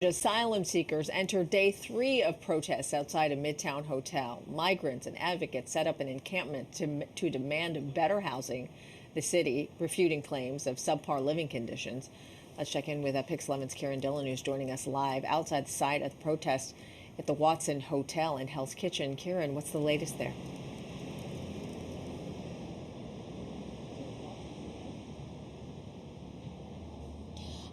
Asylum seekers enter day 3 of protests outside a Midtown hotel. Migrants and advocates set up an encampment to demand better housing. The city refuting claims of subpar living conditions. Let's check in with Pix 11's Karen Dillon, who's joining us live outside the site of the protest at the Watson Hotel in Hell's Kitchen. Karen, what's the latest there?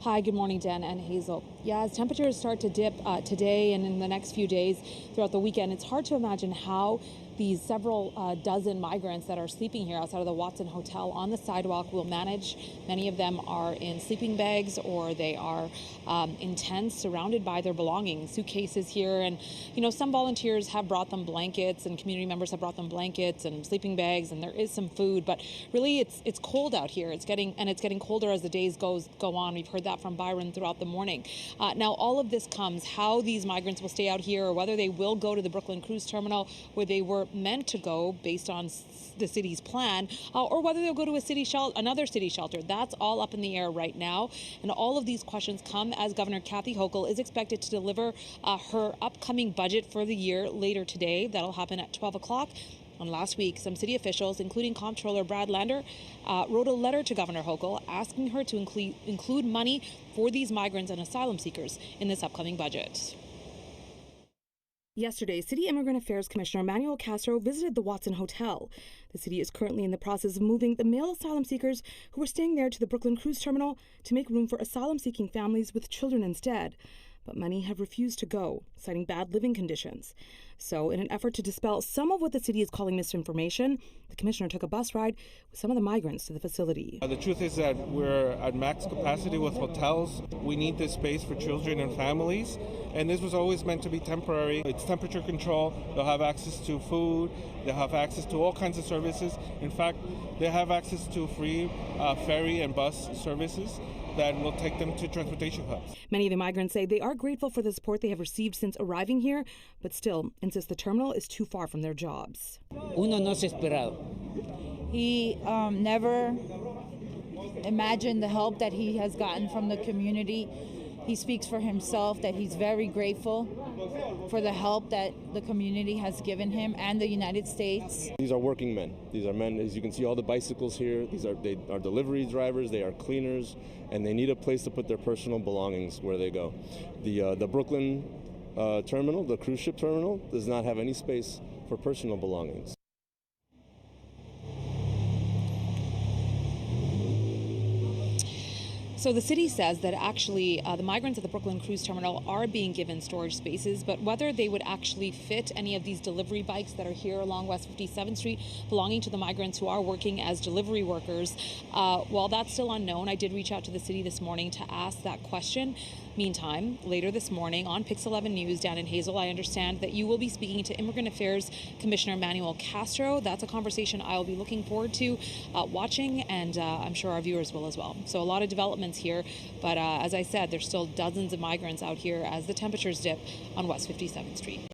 Hi, good morning, Dan and Hazel. Yeah, as temperatures start to dip today and in the next few days throughout the weekend, it's hard to imagine how these several dozen migrants that are sleeping here outside of the Watson Hotel on the sidewalk will manage. Many of them are in sleeping bags or they are in tents surrounded by their belongings, suitcases here. And, you know, some volunteers have brought them blankets and community members have brought them blankets and sleeping bags, and there is some food. But really, it's cold out here. It's getting colder as the days go on. We've heard that from Byron throughout the morning. Now, all of this comes how these migrants will stay out here or whether they will go to the Brooklyn Cruise Terminal where they were meant to go based on the city's plan, or whether they'll go to another city shelter. That's all up in the air right now. And all of these questions come as Governor Kathy Hochul is expected to deliver her upcoming budget for the year later today. That'll happen at 12 o'clock. And last week, some city officials, including Comptroller Brad Lander, wrote a letter to Governor Hochul asking her to include money for these migrants and asylum seekers in this upcoming budget. Yesterday, City Immigrant Affairs Commissioner Manuel Castro visited the Watson Hotel. The city is currently in the process of moving the male asylum seekers who were staying there to the Brooklyn Cruise Terminal to make room for asylum-seeking families with children instead. But many have refused to go, citing bad living conditions. So, in an effort to dispel some of what the city is calling misinformation, the commissioner took a bus ride with some of the migrants to the facility. The truth is that we're at max capacity with hotels. We need this space for children and families, and this was always meant to be temporary. It's temperature control. They'll have access to food. They'll have access to all kinds of services. In fact, they have access to free ferry and bus services that will take them to transportation hubs. Many of the migrants say they are grateful for the support they have received since arriving here, but still insist the terminal is too far from their jobs. Uno no se esperaba. He never imagined the help that he has gotten from the community. He speaks for himself that he's very grateful for the help that the community has given him and the United States. These are working men. These are men, as you can see, all the bicycles here. They are delivery drivers, they are cleaners, and they need a place to put their personal belongings where they go. The Brooklyn terminal, the cruise ship terminal, does not have any space for personal belongings. So the city says that actually the migrants at the Brooklyn Cruise Terminal are being given storage spaces, but whether they would actually fit any of these delivery bikes that are here along West 57th Street belonging to the migrants who are working as delivery workers, while that's still unknown, I did reach out to the city this morning to ask that question. Meantime, later this morning on Pix 11 News, Dan and Hazel, I understand that you will be speaking to Immigrant Affairs Commissioner Manuel Castro. That's a conversation I'll be looking forward to watching, and I'm sure our viewers will as well. So a lot of developments here, but as I said, there's still dozens of migrants out here as the temperatures dip on West 57th Street.